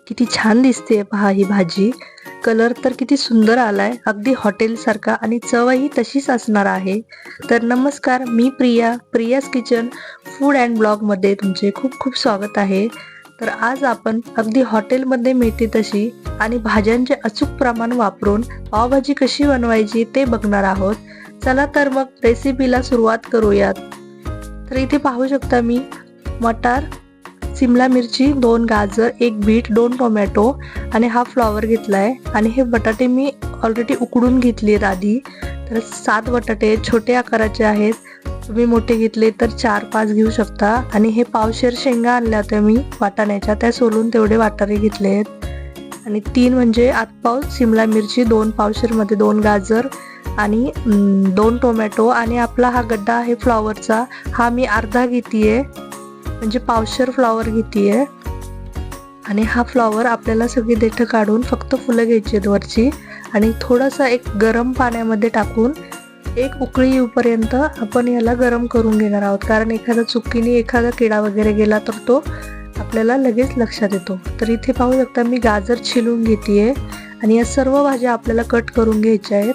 किती छान दिसते पहा ही भाजी. कलर तर किती सुंदर आलाय, अगदी हॉटेल सारखा, आणि चवही तशीच असणार आहे. तर नमस्कार, मी Priya's kitchen food and blog मध्ये तुमचे खूप खूप स्वागत आहे. तर आज आपण अगदी हॉटेलमध्ये मिळते तशी आणि भाज्यांचे अचूक प्रमाण वापरून पावभाजी कशी बनवायची ते बघणार आहोत. चला तर मग रेसिपीला सुरुवात करूयात. तर इथे पाहू शकता मी मटार, सिमला मिरची, 2 गाजर, 1 बीट, 2 टोमॅटो आणि हा फ्लॉवर घेतलाय. आणि हे बटाटे मी ऑलरेडी उकडून घेतलेत आधी. तर 7 बटाटे छोटे आकाराचे आहेत. तुम्ही मोठे घेतले तर 4-5 घेऊ शकता. आणि हे पावशेर शेंगा आणल्या होत्या मी वाटाण्याच्या, त्या सोलून तेवढे वाटाणे घेतलेत. आणि 3 म्हणजे आतपाव सिमला मिरची, 2 पावशेर मध्ये 2 गाजर आणि 2 टोमॅटो. आणि आपला हा गड्डा आहे फ्लॉवरचा, हा मी अर्धा घेतीये, म्हणजे पावशेर फ्लॉवर घेतीये. आणि हा फ्लॉवर आपल्याला सगळी देठं काढून फक्त फुलं घ्यायची आहेत वरची. आणि थोडंसं एक गरम पाण्यामध्ये टाकून एक उकळी येऊपर्यंत आपण याला गरम करून घेणार आहोत. कारण एखादा चुकीने एखादा किडा वगैरे गेला तर तो आपल्याला लगेच लक्षात येतो. तर इथे पाहू शकता मी गाजर छिलून घेतेय आणि या सर्व भाज्या आपल्याला कट करून घ्यायच्या आहेत.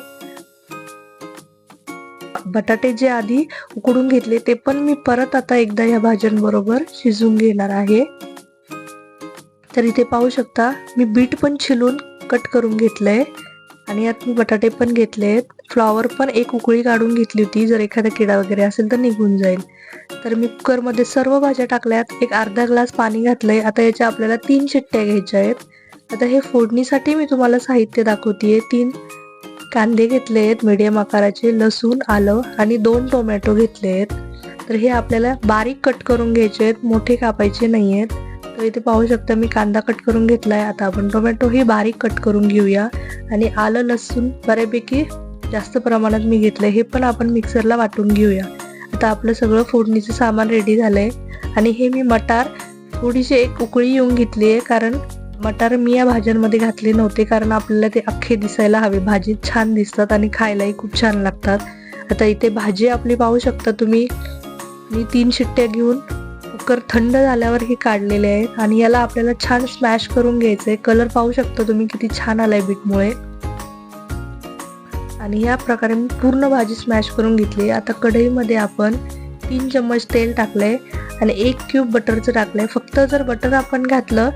बटाटे जे आधी उकडून घेतले ते पण मी परत आता एकदा या भाज्यांबरोबर शिजवून घेणार आहे. तर इथे पाहू शकता मी बीट पण छिलून कट करून घेतलंय आणि यात मी बटाटे पण घेतलेत. फ्लॉवर पण एक उकळी काढून घेतली होती, जर एखादा किडा वगैरे असेल तर निघून जाईल. तर मी कुकरमध्ये सर्व भाज्या टाकल्यात, एक अर्धा ग्लास पाणी घातलंय. आता याच्या आपल्याला 3 शिट्ट्या घ्यायच्या आहेत. आता हे फोडणीसाठी मी तुम्हाला साहित्य दाखवतेय. 3 कांदे घेतले आहेत मीडियम आकाराचे, लसूण, आलं आणि 2 टोमॅटो घेतले आहेत. तर हे आपल्याला बारीक कट करून घ्यायचे आहेत, मोठे कापायचे नाही आहेत. तर इथे पाहू शकता मी कांदा कट करून घेतलाय. आता आपण टोमॅटो ही बारीक कट करून घेऊया. आणि आलं लसूण बऱ्यापैकी जास्त प्रमाणात मी घेतलंय, हे पण आपण मिक्सरला वाटून घेऊया. आता आपलं सगळं फोडणीचं सामान रेडी झालंय. आणि हे मी मटार थोडीशी एक उकळी येऊन घेतली आहे, कारण मटार मी या भाज्यांमध्ये घातले नव्हते, कारण आपल्याला ते अख्खे दिसायला हवे, भाजीत छान दिसतात आणि खायलाही खूप छान लागतात. आता इथे भाजी आपली पाहू शकता तुम्ही, मी 3 शिट्ट्या घेऊन कुकर थंड झाल्यावर हे काढलेले आहेत. आणि याला आपल्याला छान स्मॅश करून घ्यायचंय. कलर पाहू शकता तुम्ही किती छान आलाय बीटमुळे. आणि या प्रकारे मी पूर्ण भाजी स्मॅश करून घेतली. आता कढईमध्ये आपण 3 चम्मच तेल टाकलंय आणि 1 क्यूब बटरचं टाकलंय. फक्त जर बटर आपण घातलं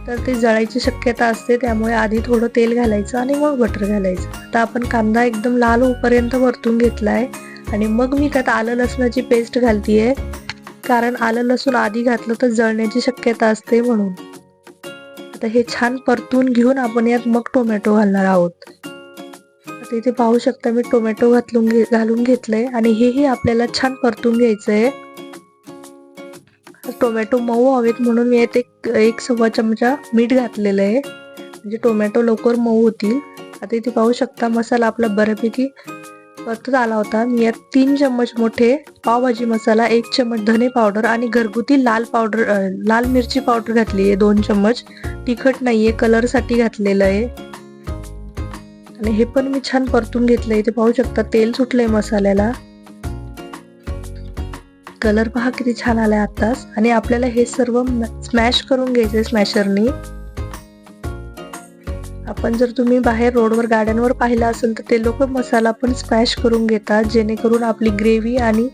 तर ते जळायची शक्यता असते, त्यामुळे आधी थोडं तेल घालायचं आणि मग बटर घालायचं. आता आपण कांदा एकदम लाल होईपर्यंत परतून घेतलाय. आणि मग मी त्यात आलं लसणाची पेस्ट घालतीये, कारण आलं लसूण आधी घातलं तर जळण्याची शक्यता असते म्हणून. आता हे छान परतून घेऊन आपण यात मग टोमॅटो घालणार आहोत. आता इथे पाहू शकता मी टोमॅटो घालून घेतलंय आणि हेही आपल्याला छान परतून घ्यायचंय. टोमॅटो मऊ हवेत म्हणून मी यात एक 1.25 चमचा मीठ घातलेलं आहे, म्हणजे टोमॅटो लवकर मऊ होतील. आता इथे पाहू शकता मसाला आपला बऱ्यापैकी परतत आला होता. मी यात 3 चम्मच मोठे पावभाजी मसाला, 1 चम्मच धने पावडर आणि घरगुती लाल मिरची पावडर घातली आहे 2 चम्मच. तिखट नाहीये, कलर साठी घातलेलं आहे. आणि हे पण मी छान परतून घेतलंय. इथे पाहू शकता तेल सुटलंय मसाल्याला. कलर पहा किती छान आलाय आताच. आणि आपल्याला हे सर्व स्मॅश करून घ्यायचंय स्मॅशरनी. आपण जर तुम्ही बाहेर रोडवर गाड्यांवर पाहिलं असेल तर ते लोक मसाला पण स्मॅश करून घेतात, जेणेकरून आपली ग्रेव्ही आणि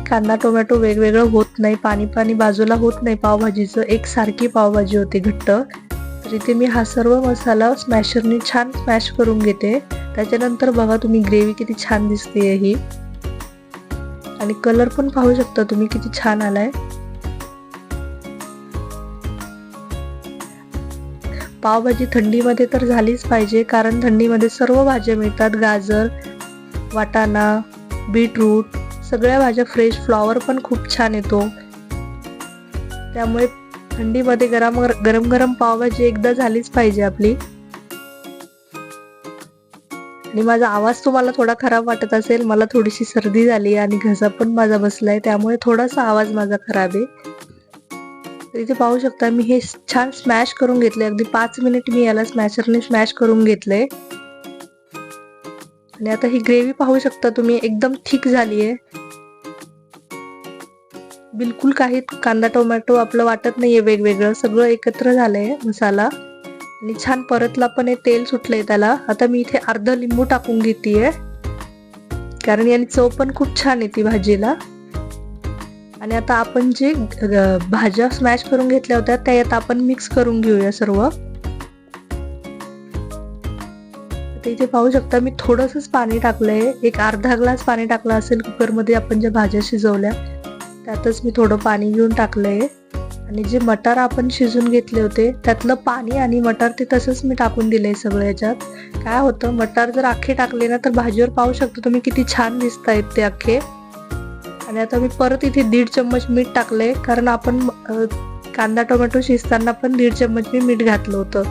कांदा टोमॅटो वेगवेगळं होत नाही, पाणी पाणी बाजूला होत नाही पावभाजीचं, एकसारखी पावभाजी होते घट्ट. तर इथे मी हा सर्व मसाला स्मॅशरनी छान स्मॅश करून घेते. त्याच्यानंतर बघा तुम्ही ग्रेव्ही किती छान दिसते ही. आणि कलर पण पाहू शकता तुम्ही किती छान आलाय. पावभाजी थंडीमध्ये तर झालीच पाहिजे, कारण थंडीमध्ये सर्व भाज्या मिळतात. गाजर, वाटाणा, बीटरूट, सगळ्या भाज्या फ्रेश. फ्लॉवर पण खूप छान येतो. त्यामुळे थंडीमध्ये गरम गरम पावभाजी एकदा झालीच पाहिजे आपली. आणि माझा आवाज तुम्हाला थोडा खराब वाटत असेल, मला थोडीशी सर्दी झाली आणि घसा पण माझा बसलाय, त्यामुळे थोडासा आवाज माझा खराब आहे. इथे पाहू शकता मी हे छान स्मॅश करून घेतले. अगदी 5 मिनिट मी याला स्मॅशरने स्मॅश करून घेतले. आणि आता ही ग्रेव्ही पाहू शकता तुम्ही एकदम थिक झाली आहे, बिलकुल काही कांदा टोमॅटो आपलं वाटत नाहीये वेगवेगळं, सगळं एकत्र झालंय मसाला आणि छान परतला पण आहे, तेल सुटलंय त्याला. आता मी इथे अर्ध लिंबू टाकून घेतेय, कारण याने चव पण खूप छान येते भाजीला. आणि आता आपण जे भाज्या स्मॅश करून घेतल्या होत्या त्या यात आपण मिक्स करून घेऊया सर्व. आता इथे पाहू शकता मी थोडंसंच पाणी टाकलंय, एक अर्धा ग्लास पाणी टाकलं असेल कुकरमध्ये आपण ज्या भाज्या शिजवल्या त्यातच मी थोडं पाणी घेऊन टाकलंय. आणि जे मटार आपण शिजून घेतले होते त्यातलं पाणी आणि मटार ते तसंच मी टाकून दिलंय सगळं याच्यात. काय होतं, मटार जर अख्खे टाकले ना तर भाजीवर पाहू शकतो तुम्ही किती छान दिसतायत ते अख्खे. आणि आता मी परत इथे 1.5 चम्मच मीठ टाकलंय, कारण आपण कांदा टोमॅटो शिजताना पण 1.5 चम्मच मी मीठ घातलं होतं.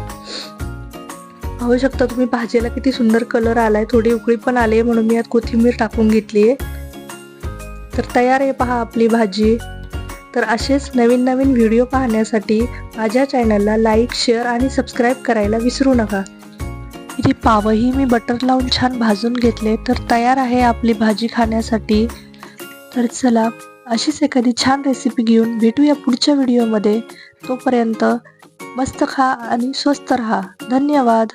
पाहू शकता तुम्ही भाजीला किती सुंदर कलर आलाय, थोडी उकळी पण आली म्हणून मी यात कोथिंबीर टाकून घेतलीये. तर तयार आहे पहा आपली भाजी. तर असेच नवीन नवीन व्हिडिओ पाहण्यासाठी माझ्या चॅनलला लाईक, शेअर आणि सबस्क्राईब करायला विसरू नका. इथे पावही मी बटर लावून छान भाजून घेतले. तर तयार आहे आपली भाजी खाण्यासाठी. तर चला, अशीच एखादी छान रेसिपी घेऊन भेटूया पुढच्या व्हिडिओमध्ये. तोपर्यंत मस्त खा आणि स्वस्त राहा. धन्यवाद.